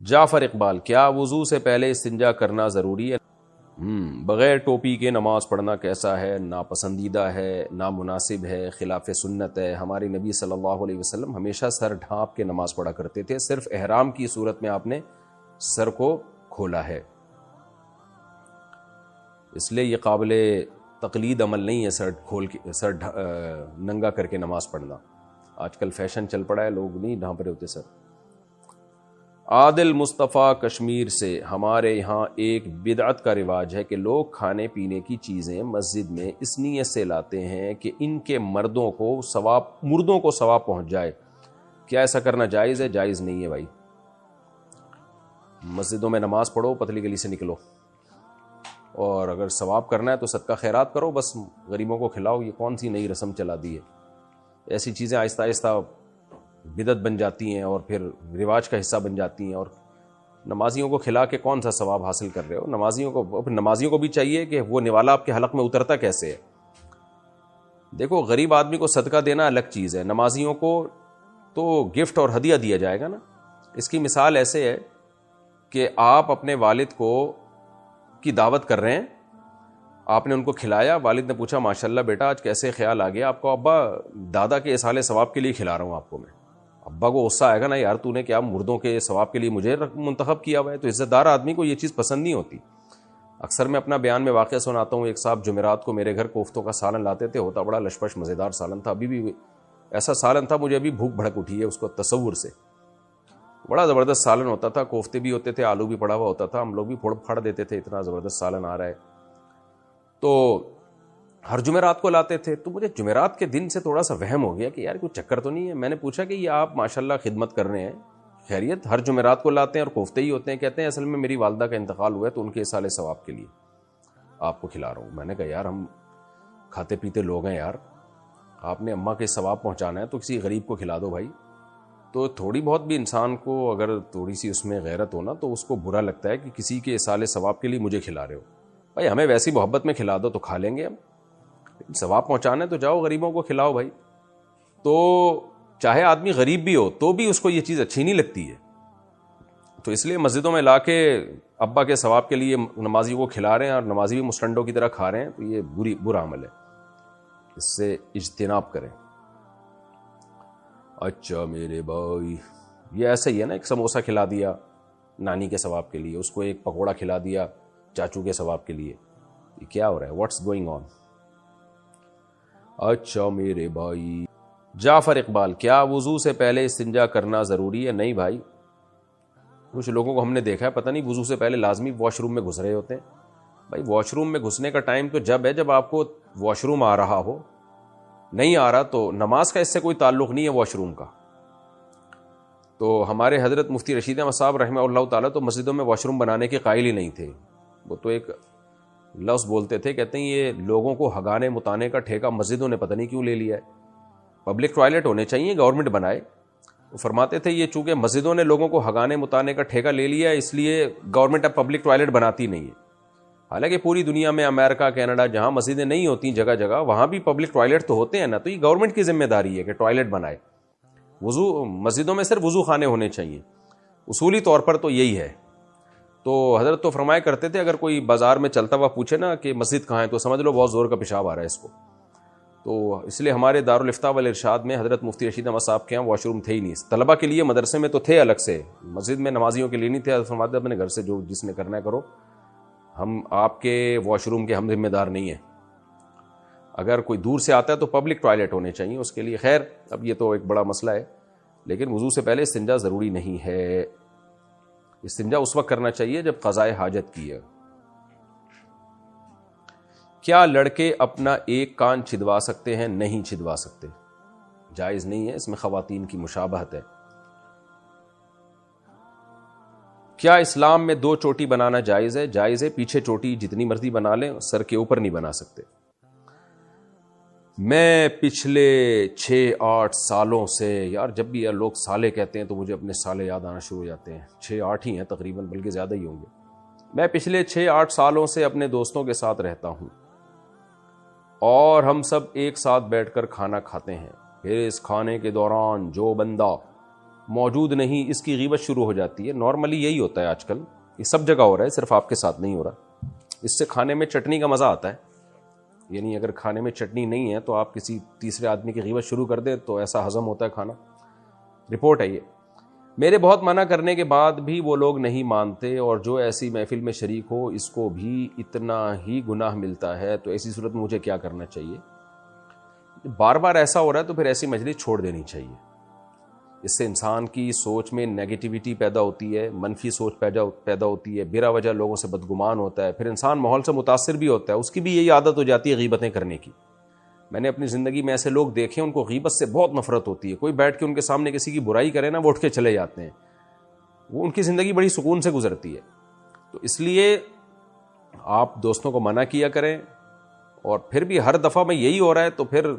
جعفر اقبال، کیا وضو سے پہلے استنجا کرنا ضروری ہے؟ بغیر ٹوپی کے نماز پڑھنا کیسا ہے؟ ناپسندیدہ ہے، نامناسب ہے، خلاف سنت ہے۔ ہمارے نبی صلی اللہ علیہ وسلم ہمیشہ سر ڈھانپ کے نماز پڑھا کرتے تھے، صرف احرام کی صورت میں آپ نے سر کو کھولا ہے، اس لیے یہ قابل تقلید عمل نہیں ہے سر ننگا کر کے نماز پڑھنا۔ آج کل فیشن چل پڑا ہے، لوگ نہیں ڈھانپ رہے ہوتے سر۔ عادل مصطفیٰ کشمیر سے، ہمارے یہاں ایک بدعت کا رواج ہے کہ لوگ کھانے پینے کی چیزیں مسجد میں اس نیت سے لاتے ہیں کہ ان کے مردوں کو ثواب پہنچ جائے، کیا ایسا کرنا جائز ہے؟ جائز نہیں ہے بھائی، مسجدوں میں نماز پڑھو، پتلی گلی سے نکلو، اور اگر ثواب کرنا ہے تو صدقہ خیرات کرو، بس غریبوں کو کھلاؤ۔ یہ کون سی نئی رسم چلا دی ہے؟ ایسی چیزیں آہستہ آہستہ بدعت بن جاتی ہیں اور پھر رواج کا حصہ بن جاتی ہیں، اور نمازیوں کو کھلا کے کون سا ثواب حاصل کر رہے ہو؟ نمازیوں کو بھی چاہیے کہ وہ نوالا آپ کے حلق میں اترتا کیسے ہے۔ دیکھو، غریب آدمی کو صدقہ دینا الگ چیز ہے، نمازیوں کو تو گفٹ اور ہدیہ دیا جائے گا نا۔ اس کی مثال ایسے ہے کہ آپ اپنے والد کی دعوت کر رہے ہیں، آپ نے ان کو کھلایا، والد نے پوچھا ماشاءاللہ بیٹا آج کیسے خیال آ گیا آپ کو؟ ابا دادا کے اصالے ثواب کے لیے کھلا رہا ہوں آپ کو میں۔ ابا کو غصہ آئے گا نا، یار تو نے کیا مردوں کے ثواب کے لیے مجھے منتخب کیا ہوا ہے؟ تو عزت دار آدمی کو یہ چیز پسند نہیں ہوتی۔ اکثر میں اپنا بیان میں واقعہ سناتا ہوں، ایک صاحب جمعرات کو میرے گھر کوفتوں کا سالن لاتے تھے، ہوتا بڑا لشپش مزیدار سالن تھا، ابھی بھی ایسا سالن تھا مجھے ابھی بھوک بھڑک اٹھی ہے اس کو تصور سے۔ بڑا زبردست سالن ہوتا تھا، کوفتے بھی ہوتے تھے، آلو بھی پڑا ہوا ہوتا تھا، ہم لوگ بھی پھوڑ دیتے تھے، اتنا زبردست سالن آ رہا ہے۔ تو ہر جمعرات کو لاتے تھے، تو مجھے جمعرات کے دن سے تھوڑا سا وہم ہو گیا کہ یار کوئی چکر تو نہیں ہے۔ میں نے پوچھا کہ یہ آپ ماشاءاللہ خدمت کر رہے ہیں، خیریت؟ ہر جمعرات کو لاتے ہیں اور کوفتے ہی ہوتے ہیں؟ کہتے ہیں اصل میں میری والدہ کا انتقال ہوا ہے تو ان کے اصالے ثواب کے لیے آپ کو کھلا رہا ہوں۔ میں نے کہا یار ہم کھاتے پیتے لوگ ہیں یار، آپ نے اماں کے ثواب پہنچانا ہے تو کسی غریب کو کھلا دو بھائی۔ تو تھوڑی بہت بھی انسان کو اگر تھوڑی سی اس میں غیرت ہونا تو اس کو برا لگتا ہے کہ کسی کے اصالے ثواب کے لیے مجھے کھلا رہے ہو۔ بھائی ہمیں ویسی محبت میں کھلا دو تو کھا لیں گے ہم، ثواب پہنچانے تو جاؤ غریبوں کو کھلاؤ بھائی۔ تو چاہے آدمی غریب بھی ہو تو بھی اس کو یہ چیز اچھی نہیں لگتی ہے، تو اس لیے مسجدوں میں لا کے ابا کے ثواب کے لیے نمازی کو کھلا رہے ہیں اور نمازی بھی مسٹنڈوں کی طرح کھا رہے ہیں، تو یہ برا عمل ہے، اس سے اجتناب کریں۔ اچھا میرے بھائی، یہ ایسا ہی ہے نا، ایک سموسہ کھلا دیا نانی کے ثواب کے لیے، اس کو ایک پکوڑا کھلا دیا چاچو کے ثواب کے لیے، یہ کیا ہو رہا ہے؟ What's going on? اچھا میرے بھائی جعفر اقبال، کیا وضو سے پہلے استنجا کرنا ضروری ہے؟ نہیں بھائی، کچھ لوگوں کو ہم نے دیکھا ہے پتہ نہیں وضو سے پہلے لازمی واش روم میں گھس رہے ہوتے ہیں۔ بھائی واش روم میں گھسنے کا ٹائم تو جب ہے جب آپ کو واش روم آ رہا ہو، نہیں آ رہا تو نماز کا اس سے کوئی تعلق نہیں ہے واش روم کا۔ تو ہمارے حضرت مفتی رشید احمد صاحب رحمہ اللہ تعالیٰ تو مسجدوں میں واش روم بنانے کے قائل ہی نہیں تھے، وہ تو ایک لفظ بولتے تھے، کہتے ہیں یہ لوگوں کو ہگانے متانے کا ٹھیکہ مسجدوں نے پتہ نہیں کیوں لے لیا ہے، پبلک ٹوائلٹ ہونے چاہیے، گورنمنٹ بنائے۔ وہ فرماتے تھے یہ چونکہ مسجدوں نے لوگوں کو ہگانے متانے کا ٹھیکہ لے لیا ہے اس لیے گورنمنٹ اب پبلک ٹوائلٹ بناتی نہیں ہے۔ حالانکہ پوری دنیا میں امریکہ کینیڈا جہاں مسجدیں نہیں ہوتی جگہ جگہ وہاں بھی پبلک ٹوائلٹ تو ہوتے ہیں نا، تو یہ گورنمنٹ کی ذمہ داری ہے کہ ٹوائلٹ بنائے۔ وضو مسجدوں میں صرف وضو خانے ہونے چاہیے، اصولی طور پر تو یہی ہے۔ تو حضرت تو فرمایا کرتے تھے اگر کوئی بازار میں چلتا ہوا پوچھے نا کہ مسجد کہاں ہے تو سمجھ لو بہت زور کا پیشاب آ رہا ہے اس کو۔ تو اس لیے ہمارے دارالافتاء والارشاد میں حضرت مفتی رشید احمد صاحب کے یہاں واش روم تھے ہی نہیں، طلبہ کے لیے مدرسے میں تو تھے الگ سے، مسجد میں نمازیوں کے لیے نہیں تھے۔ فرماتے اپنے گھر سے جو جس نے کرنا ہے کرو، ہم آپ کے واش روم کے ہم ذمہ دار نہیں ہیں۔ اگر کوئی دور سے آتا ہے تو پبلک ٹوائلٹ ہونے چاہیے اس کے لیے۔ خیر اب یہ تو ایک بڑا مسئلہ ہے، لیکن وضو سے پہلے استنجا ضروری نہیں ہے۔ استنجا اس وقت کرنا چاہیے جب قضاء حاجت کی ہے۔ کیا لڑکے اپنا ایک کان چھدوا سکتے ہیں؟ نہیں چھدوا سکتے، جائز نہیں ہے، اس میں خواتین کی مشابہت ہے۔ کیا اسلام میں 2 چوٹی بنانا جائز ہے؟ جائز ہے، پیچھے چوٹی جتنی مرضی بنا لیں، سر کے اوپر نہیں بنا سکتے۔ میں پچھلے 6-8 سالوں سے، یار جب بھی لوگ سالے کہتے ہیں تو مجھے اپنے سالے یاد آنا شروع ہو جاتے ہیں، 6-8 ہی ہیں تقریباً، بلکہ زیادہ ہی ہوں گے۔ میں پچھلے 6-8 سالوں سے اپنے دوستوں کے ساتھ رہتا ہوں اور ہم سب ایک ساتھ بیٹھ کر کھانا کھاتے ہیں، پھر اس کھانے کے دوران جو بندہ موجود نہیں، اس کی غیبت شروع ہو جاتی ہے. نارملی یہی ہوتا ہے آج کل، یہ سب جگہ ہو رہا ہے، صرف آپ کے ساتھ نہیں ہو رہا. اس سے کھانے میں چٹنی کا مزہ آتا ہے. یعنی اگر کھانے میں چٹنی نہیں ہے تو آپ کسی تیسرے آدمی کی غیبت شروع کر دیں تو ایسا ہضم ہوتا ہے کھانا. رپورٹ ہے یہ. میرے بہت منع کرنے کے بعد بھی وہ لوگ نہیں مانتے، اور جو ایسی محفل میں شریک ہو اس کو بھی اتنا ہی گناہ ملتا ہے، تو ایسی صورت میں مجھے کیا کرنا چاہیے؟ بار بار ایسا ہو رہا ہے تو پھر ایسی مجلس چھوڑ دینی چاہیے. اس سے انسان کی سوچ میں نیگیٹیوٹی پیدا ہوتی ہے، منفی سوچ پیدا ہوتی ہے، بلا وجہ لوگوں سے بدگمان ہوتا ہے، پھر انسان ماحول سے متاثر بھی ہوتا ہے، اس کی بھی یہی عادت ہو جاتی ہے غیبتیں کرنے کی. میں نے اپنی زندگی میں ایسے لوگ دیکھے ان کو غیبت سے بہت نفرت ہوتی ہے. کوئی بیٹھ کے ان کے سامنے کسی کی برائی کرے نا، وہ اٹھ کے چلے جاتے ہیں. وہ ان کی زندگی بڑی سکون سے گزرتی ہے. تو اس لیے آپ دوستوں کو منع کیا کریں، اور پھر بھی ہر دفعہ میں یہی ہو رہا ہے تو پھر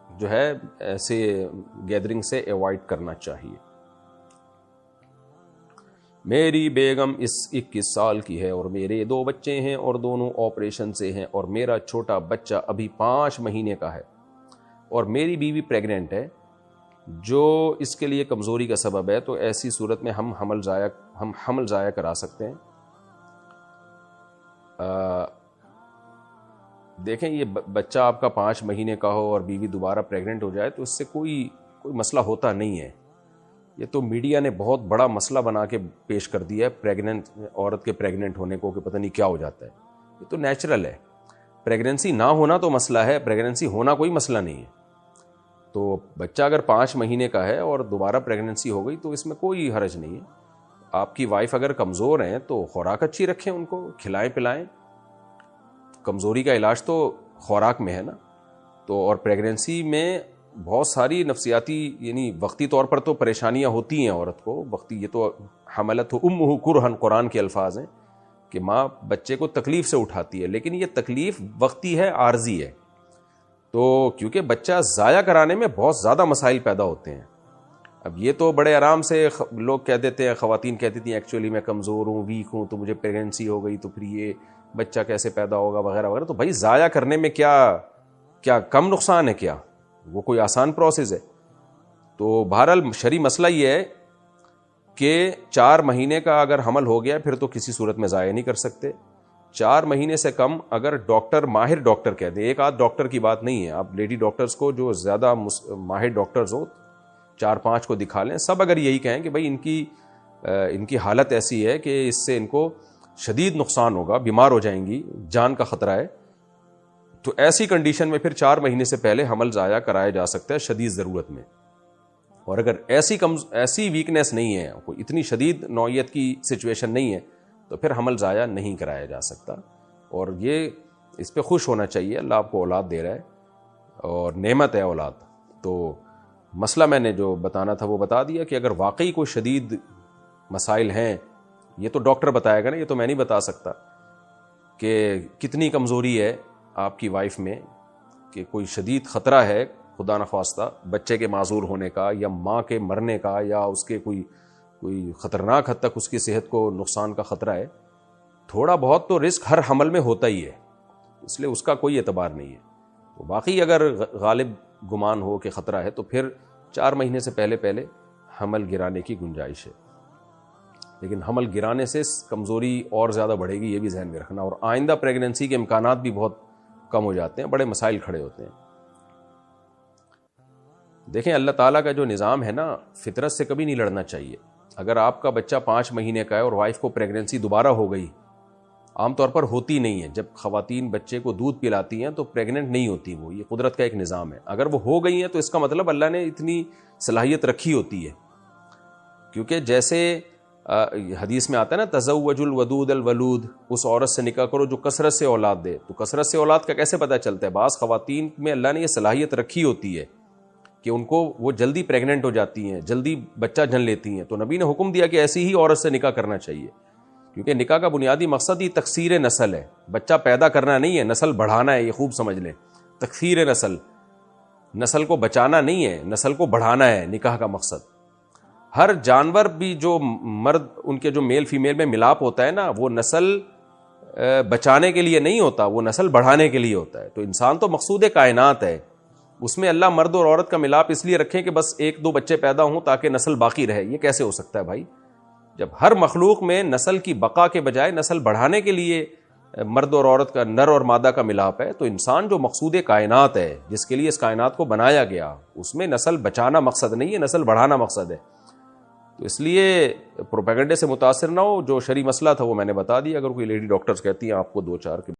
جو ہے ایسے گیدرنگ سے ایوائڈ کرنا چاہیے. میری بیگم 21 سال کی ہے اور میرے 2 بچے ہیں اور دونوں آپریشن سے ہیں، اور میرا چھوٹا بچہ ابھی 5 مہینے کا ہے، اور میری بیوی پریگننٹ ہے جو اس کے لیے کمزوری کا سبب ہے. تو ایسی صورت میں ہم حمل ضائع کرا سکتے ہیں. دیکھیں، یہ بچہ آپ کا 5 مہینے کا ہو اور بیوی دوبارہ پریگننٹ ہو جائے تو اس سے کوئی مسئلہ ہوتا نہیں ہے. یہ تو میڈیا نے بہت بڑا مسئلہ بنا کے پیش کر دیا ہے پریگننٹ عورت کے پریگننٹ ہونے کو، کہ پتہ نہیں کیا ہو جاتا ہے. یہ تو نیچرل ہے. پریگننسی نہ ہونا تو مسئلہ ہے، پریگننسی ہونا کوئی مسئلہ نہیں ہے. تو بچہ اگر 5 مہینے کا ہے اور دوبارہ پریگننسی ہو گئی تو اس میں کوئی حرج نہیں ہے. آپ کی وائف اگر کمزور ہیں تو خوراک اچھی رکھیں، ان کو کھلائیں پلائیں. کمزوری کا علاج تو خوراک میں ہے نا. تو اور پریگننسی میں بہت ساری نفسیاتی، یعنی وقتی طور پر تو پریشانیاں ہوتی ہیں عورت کو وقتی. یہ تو حملت امہ کرہن قرآن کے الفاظ ہیں کہ ماں بچے کو تکلیف سے اٹھاتی ہے، لیکن یہ تکلیف وقتی ہے، عارضی ہے. تو کیونکہ بچہ ضائع کرانے میں بہت زیادہ مسائل پیدا ہوتے ہیں. اب یہ تو بڑے آرام سے لوگ کہہ دیتے ہیں، خواتین کہتی تھیں ایکچولی میں کمزور ہوں، ویک ہوں، تو مجھے پریگننسی ہو گئی تو پھر یہ بچہ کیسے پیدا ہوگا وغیرہ وغیرہ. تو بھائی ضائع کرنے میں کیا کم نقصان ہے؟ کیا وہ کوئی آسان پروسیس ہے؟ تو بہرحال شرعی مسئلہ یہ ہے کہ 4 مہینے کا اگر حمل ہو گیا پھر تو کسی صورت میں ضائع نہیں کر سکتے. 4 مہینے سے کم اگر ڈاکٹر، ماہر ڈاکٹر کہہ دیں، ایک آدھ ڈاکٹر کی بات نہیں ہے، آپ لیڈی ڈاکٹرز کو جو زیادہ ماہر ڈاکٹرز ہو 4-5 کو دکھا لیں. سب اگر یہی کہیں کہ بھائی ان کی حالت ایسی ہے کہ اس سے ان کو شدید نقصان ہوگا، بیمار ہو جائیں گی، جان کا خطرہ ہے، تو ایسی کنڈیشن میں پھر 4 مہینے سے پہلے حمل ضائع کرایا جا سکتا ہے شدید ضرورت میں. اور اگر ایسی ویکنیس نہیں ہے، کوئی اتنی شدید نوعیت کی سچویشن نہیں ہے، تو پھر حمل ضائع نہیں کرایا جا سکتا. اور یہ اس پہ خوش ہونا چاہیے، اللہ آپ کو اولاد دے رہا ہے اور نعمت ہے اولاد. تو مسئلہ میں نے جو بتانا تھا وہ بتا دیا کہ اگر واقعی کوئی شدید مسائل ہیں، یہ تو ڈاکٹر بتائے گا نا، یہ تو میں نہیں بتا سکتا کہ کتنی کمزوری ہے آپ کی وائف میں، کہ کوئی شدید خطرہ ہے خدا نخواستہ بچے کے معذور ہونے کا، یا ماں کے مرنے کا، یا اس کے کوئی خطرناک حد تک اس کی صحت کو نقصان کا خطرہ ہے. تھوڑا بہت تو رسک ہر حمل میں ہوتا ہی ہے، اس لیے اس کا کوئی اعتبار نہیں ہے. تو باقی اگر غالب گمان ہو کہ خطرہ ہے تو پھر 4 مہینے سے پہلے حمل گرانے کی گنجائش ہے. لیکن حمل گرانے سے کمزوری اور زیادہ بڑھے گی، یہ بھی ذہن میں رکھنا. اور آئندہ پریگننسی کے امکانات بھی بہت کم ہو جاتے ہیں، بڑے مسائل کھڑے ہوتے ہیں. دیکھیں، اللہ تعالیٰ کا جو نظام ہے نا، فطرت سے کبھی نہیں لڑنا چاہیے. اگر آپ کا بچہ 5 مہینے کا ہے اور وائف کو پریگننسی دوبارہ ہو گئی، عام طور پر ہوتی نہیں ہے. جب خواتین بچے کو دودھ پلاتی ہیں تو پریگننٹ نہیں ہوتی، وہ یہ قدرت کا ایک نظام ہے. اگر وہ ہو گئی ہیں تو اس کا مطلب اللہ نے اتنی صلاحیت رکھی ہوتی ہے. کیونکہ جیسے حدیث میں آتا ہے نا، تزوج الودود الولود، اس عورت سے نکاح کرو جو کثرت سے اولاد دے. تو کثرت سے اولاد کا کیسے پتہ چلتا ہے؟ بعض خواتین میں اللہ نے یہ صلاحیت رکھی ہوتی ہے کہ ان کو وہ جلدی پریگننٹ ہو جاتی ہیں، جلدی بچہ جن لیتی ہیں. تو نبی نے حکم دیا کہ ایسی ہی عورت سے نکاح کرنا چاہیے، کیونکہ نکاح کا بنیادی مقصد ہی تکثیر نسل ہے. بچہ پیدا کرنا نہیں ہے، نسل بڑھانا ہے. یہ خوب سمجھ لیں، تکثیر نسل کو بچانا نہیں ہے، نسل کو بڑھانا ہے نکاح کا مقصد. ہر جانور بھی جو مرد، ان کے جو میل فیمیل میں ملاپ ہوتا ہے نا، وہ نسل بچانے کے لیے نہیں ہوتا، وہ نسل بڑھانے کے لیے ہوتا ہے. تو انسان تو مقصود کائنات ہے، اس میں اللہ مرد اور عورت کا ملاپ اس لیے رکھیں کہ بس 1-2 بچے پیدا ہوں تاکہ نسل باقی رہے. یہ کیسے ہو سکتا ہے بھائی؟ جب ہر مخلوق میں نسل کی بقا کے بجائے نسل بڑھانے کے لیے مرد اور عورت کا، نر اور مادہ کا ملاپ ہے، تو انسان جو مقصود کائنات ہے، جس کے لیے اس کائنات کو بنایا گیا، اس میں نسل بچانا مقصد نہیں ہے، نسل بڑھانا مقصد ہے. تو اس لیے پروپیگنڈے سے متاثر نہ ہو. جو شرعی مسئلہ تھا وہ میں نے بتا دیا. اگر کوئی لیڈی ڈاکٹرز کہتی ہیں آپ کو 2-4 کے